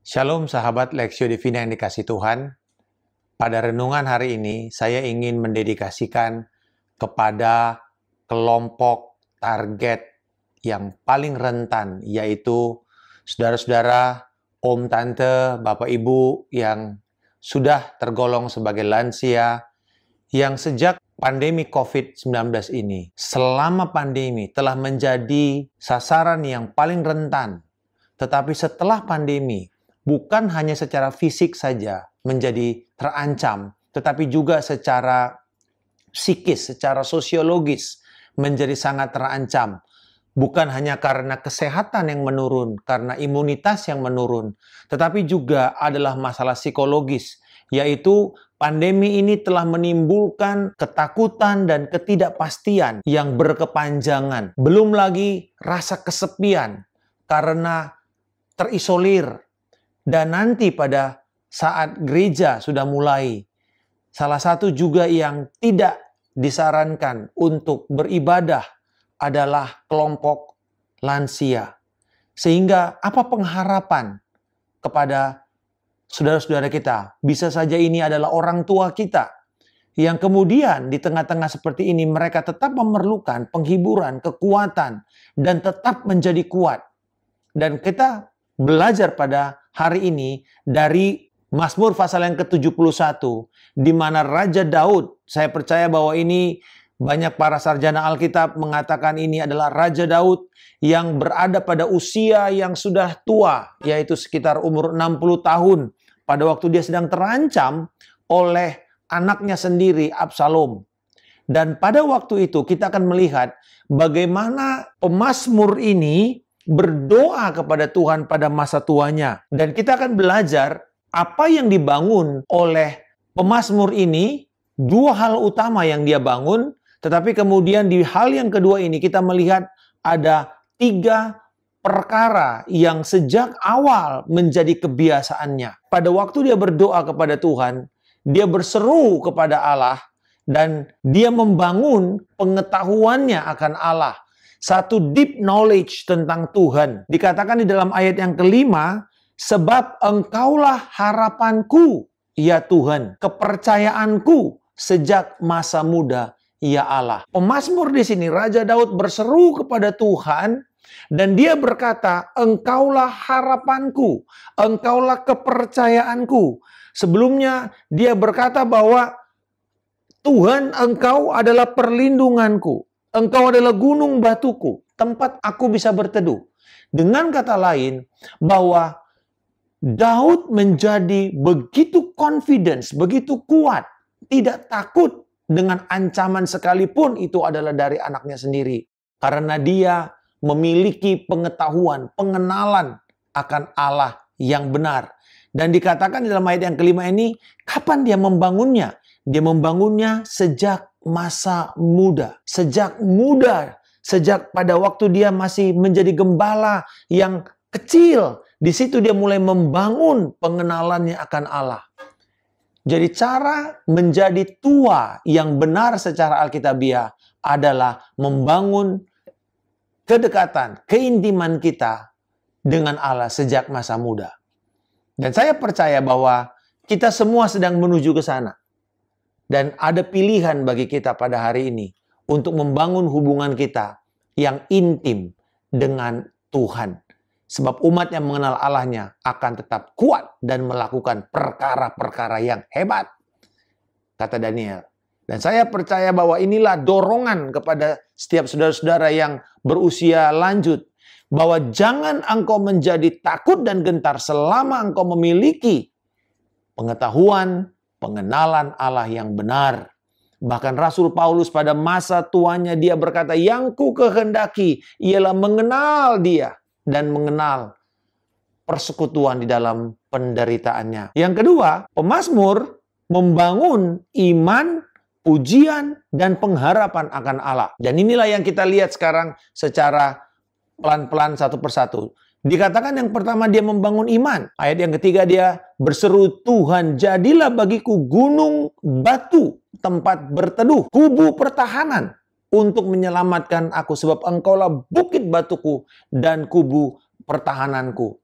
Shalom sahabat Lexio Divina yang dikasih Tuhan. Pada renungan hari ini, saya ingin mendedikasikan kepada kelompok target yang paling rentan, yaitu saudara-saudara, om, tante, bapak, ibu yang sudah tergolong sebagai lansia, yang sejak pandemi COVID-19 ini, selama pandemi telah menjadi sasaran yang paling rentan. Tetapi setelah pandemi, bukan hanya secara fisik saja menjadi terancam, tetapi juga secara psikis, secara sosiologis menjadi sangat terancam. Bukan hanya karena kesehatan yang menurun, karena imunitas yang menurun, tetapi juga adalah masalah psikologis, yaitu pandemi ini telah menimbulkan ketakutan dan ketidakpastian yang berkepanjangan. Belum lagi rasa kesepian karena terisolir. Dan nanti pada saat gereja sudah mulai, salah satu juga yang tidak disarankan untuk beribadah adalah kelompok lansia. Sehingga apa pengharapan kepada saudara-saudara kita? Bisa saja ini adalah orang tua kita, yang kemudian di tengah-tengah seperti ini mereka tetap memerlukan penghiburan, kekuatan, dan tetap menjadi kuat. Dan kita belajar pada hari ini dari Mazmur pasal yang ke-71, di mana Raja Daud, saya percaya bahwa ini banyak para sarjana Alkitab mengatakan ini adalah Raja Daud yang berada pada usia yang sudah tua, yaitu sekitar umur 60 tahun, pada waktu dia sedang terancam oleh anaknya sendiri, Absalom. Dan pada waktu itu kita akan melihat bagaimana pemazmur ini berdoa kepada Tuhan pada masa tuanya. Dan kita akan belajar apa yang dibangun oleh pemazmur ini, dua hal utama yang dia bangun, tetapi kemudian di hal yang kedua ini kita melihat ada tiga perkara yang sejak awal menjadi kebiasaannya. Pada waktu dia berdoa kepada Tuhan, dia berseru kepada Allah, dan dia membangun pengetahuannya akan Allah. Satu deep knowledge tentang Tuhan. Dikatakan di dalam ayat yang kelima, sebab engkaulah harapanku, ya Tuhan, kepercayaanku sejak masa muda, ya Allah. Pemazmur di sini, Raja Daud berseru kepada Tuhan, dan dia berkata, engkaulah harapanku, engkaulah kepercayaanku. Sebelumnya dia berkata bahwa Tuhan, engkau adalah perlindunganku. Engkau adalah gunung batuku, tempat aku bisa berteduh. Dengan kata lain, bahwa Daud menjadi begitu confidence, begitu kuat, tidak takut dengan ancaman sekalipun itu adalah dari anaknya sendiri. Karena dia memiliki pengetahuan, pengenalan akan Allah yang benar. Dan dikatakan di dalam ayat yang kelima ini, kapan dia membangunnya? Dia membangunnya sejak masa muda. Sejak muda, sejak pada waktu dia masih menjadi gembala yang kecil. Di situ dia mulai membangun pengenalannya akan Allah. Jadi cara menjadi tua yang benar secara alkitabiah adalah membangun kedekatan, keintiman kita dengan Allah sejak masa muda. Dan saya percaya bahwa kita semua sedang menuju ke sana. Dan ada pilihan bagi kita pada hari ini untuk membangun hubungan kita yang intim dengan Tuhan. Sebab umat yang mengenal Allahnya akan tetap kuat dan melakukan perkara-perkara yang hebat, kata Daniel. Dan saya percaya bahwa inilah dorongan kepada setiap saudara-saudara yang berusia lanjut, bahwa jangan engkau menjadi takut dan gentar selama engkau memiliki pengetahuan, pengenalan Allah yang benar. Bahkan Rasul Paulus pada masa tuanya dia berkata, yang ku kehendaki ialah mengenal dia dan mengenal persekutuan di dalam penderitaannya. Yang kedua, pemazmur membangun iman, pujian, dan pengharapan akan Allah. Dan inilah yang kita lihat sekarang secara pelan-pelan satu persatu. Dikatakan yang pertama dia membangun iman. Ayat yang ketiga dia berseru, Tuhan jadilah bagiku gunung batu, tempat berteduh, kubu pertahanan untuk menyelamatkan aku. Sebab engkaulah bukit batuku dan kubu pertahananku.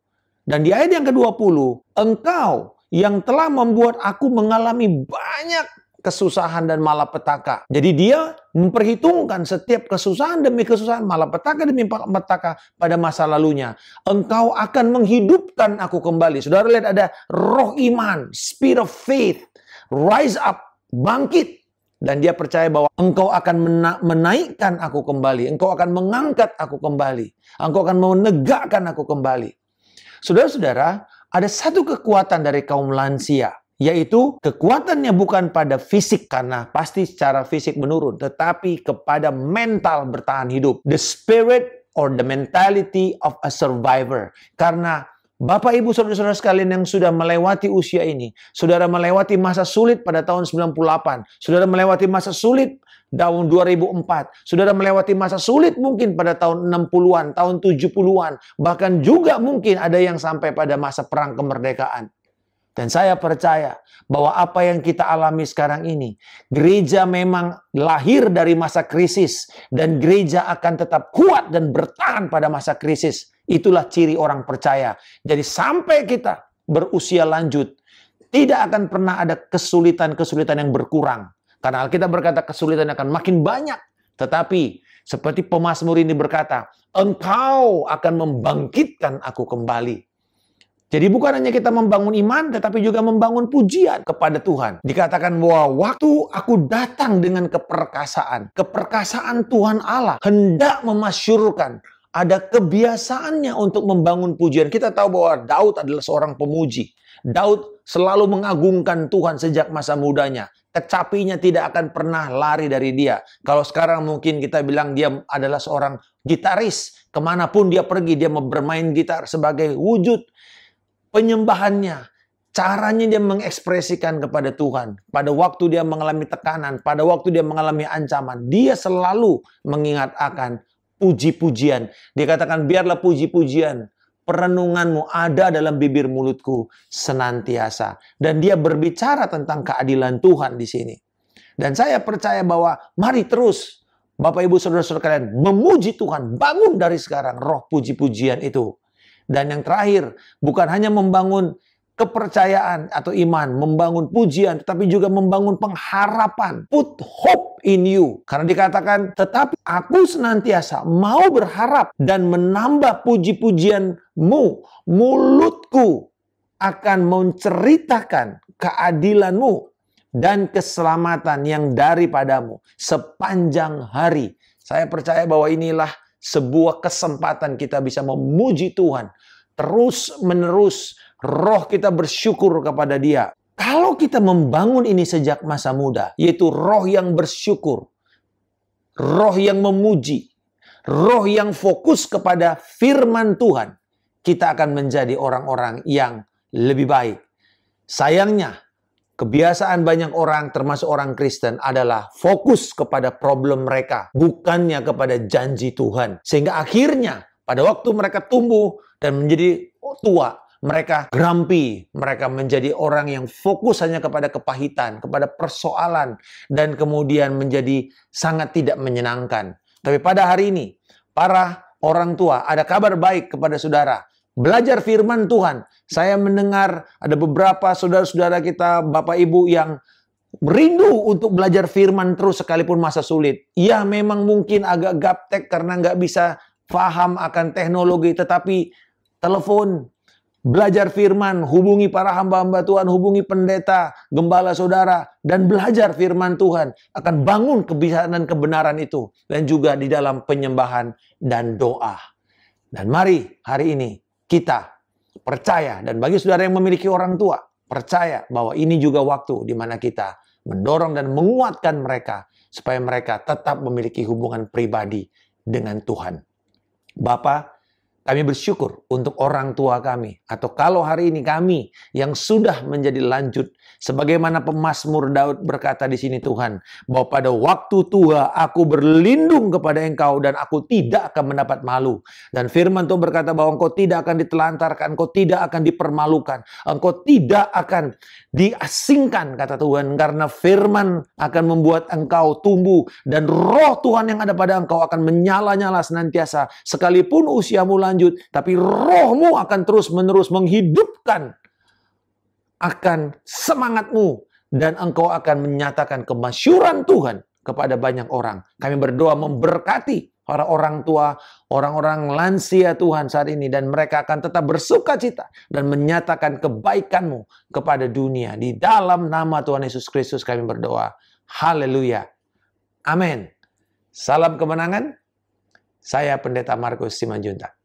Dan di ayat yang ke-20, engkau yang telah membuat aku mengalami banyak kesusahan dan malapetaka. Jadi dia memperhitungkan setiap kesusahan demi kesusahan, malapetaka demi malapetaka pada masa lalunya. Engkau akan menghidupkan aku kembali. Saudara lihat ada roh iman, spirit of faith, rise up, bangkit. Dan dia percaya bahwa engkau akan menaikkan aku kembali. Engkau akan mengangkat aku kembali. Engkau akan menegakkan aku kembali. Saudara-saudara, ada satu kekuatan dari kaum lansia. Yaitu kekuatannya bukan pada fisik, karena pasti secara fisik menurun, tetapi kepada mental bertahan hidup. The spirit or the mentality of a survivor. Karena Bapak, Ibu, Saudara-saudara sekalian yang sudah melewati usia ini, saudara melewati masa sulit pada tahun 98, saudara melewati masa sulit tahun 2004, saudara melewati masa sulit mungkin pada tahun 60-an, tahun 70-an, bahkan juga mungkin ada yang sampai pada masa perang kemerdekaan. Dan saya percaya bahwa apa yang kita alami sekarang ini, gereja memang lahir dari masa krisis, dan gereja akan tetap kuat dan bertahan pada masa krisis. Itulah ciri orang percaya. Jadi sampai kita berusia lanjut, tidak akan pernah ada kesulitan-kesulitan yang berkurang. Karena Alkitab berkata kesulitan akan makin banyak. Tetapi seperti pemazmur ini berkata, engkau akan membangkitkan aku kembali. Jadi bukan hanya kita membangun iman, tetapi juga membangun pujian kepada Tuhan. Dikatakan bahwa waktu aku datang dengan keperkasaan, keperkasaan Tuhan Allah hendak memasyurkan. Ada kebiasaannya untuk membangun pujian. Kita tahu bahwa Daud adalah seorang pemuji. Daud selalu mengagungkan Tuhan sejak masa mudanya. Kecapinya tidak akan pernah lari dari dia. Kalau sekarang mungkin kita bilang dia adalah seorang gitaris. Kemanapun dia pergi, dia bermain gitar sebagai wujud penyembahannya, caranya dia mengekspresikan kepada Tuhan. Pada waktu dia mengalami tekanan, pada waktu dia mengalami ancaman, dia selalu mengingat akan puji-pujian. Dikatakan biarlah puji-pujian, perenunganmu ada dalam bibir mulutku senantiasa. Dan dia berbicara tentang keadilan Tuhan di sini. Dan saya percaya bahwa mari terus Bapak, Ibu, Saudara-saudara kalian memuji Tuhan. Bangun dari sekarang roh puji-pujian itu. Dan yang terakhir, bukan hanya membangun kepercayaan atau iman, membangun pujian, tetapi juga membangun pengharapan. Put hope in you. Karena dikatakan, tetapi aku senantiasa mau berharap dan menambah puji-pujianmu. Mulutku akan menceritakan keadilanmu dan keselamatan yang daripadamu sepanjang hari. Saya percaya bahwa inilah sebuah kesempatan kita bisa memuji Tuhan. Terus menerus roh kita bersyukur kepada Dia. Kalau kita membangun ini sejak masa muda, yaitu roh yang bersyukur, roh yang memuji, roh yang fokus kepada firman Tuhan, kita akan menjadi orang-orang yang lebih baik. Sayangnya, kebiasaan banyak orang, termasuk orang Kristen, adalah fokus kepada problem mereka, bukannya kepada janji Tuhan. Sehingga akhirnya, pada waktu mereka tumbuh dan menjadi tua, mereka grumpy, mereka menjadi orang yang fokus hanya kepada kepahitan, kepada persoalan, dan kemudian menjadi sangat tidak menyenangkan. Tapi pada hari ini, para orang tua, ada kabar baik kepada saudara. Belajar firman Tuhan. Saya mendengar ada beberapa saudara-saudara kita, Bapak Ibu yang rindu untuk belajar firman terus sekalipun masa sulit. Ya memang mungkin agak gaptek karena nggak bisa paham akan teknologi. Tetapi telepon, belajar firman, hubungi para hamba-hamba Tuhan, hubungi pendeta, gembala saudara, dan belajar firman Tuhan. Akan bangun kebiasaan dan kebenaran itu. Dan juga di dalam penyembahan dan doa. Dan mari hari ini kita percaya, dan bagi saudara yang memiliki orang tua, percaya bahwa ini juga waktu di mana kita mendorong dan menguatkan mereka supaya mereka tetap memiliki hubungan pribadi dengan Tuhan. Bapa, kami bersyukur untuk orang tua kami, atau kalau hari ini kami yang sudah menjadi lanjut, sebagaimana pemazmur Daud berkata di sini Tuhan, bahwa pada waktu tua aku berlindung kepada Engkau dan aku tidak akan mendapat malu. Dan firman Tuhan berkata bahwa Engkau tidak akan ditelantarkan, Engkau tidak akan dipermalukan, Engkau tidak akan diasingkan, kata Tuhan, karena firman akan membuat engkau tumbuh dan roh Tuhan yang ada pada engkau akan menyala-nyala senantiasa. Sekalipun usiamu berlanjut, tapi rohmu akan terus-menerus menghidupkan akan semangatmu, dan engkau akan menyatakan kemasyuran Tuhan kepada banyak orang. Kami berdoa memberkati para orang tua, orang-orang lansia Tuhan saat ini, dan mereka akan tetap bersuka cita dan menyatakan kebaikan-Mu kepada dunia. Di dalam nama Tuhan Yesus Kristus kami berdoa. Haleluya. Amin. Salam kemenangan. Saya Pendeta Markus Simanjuntak.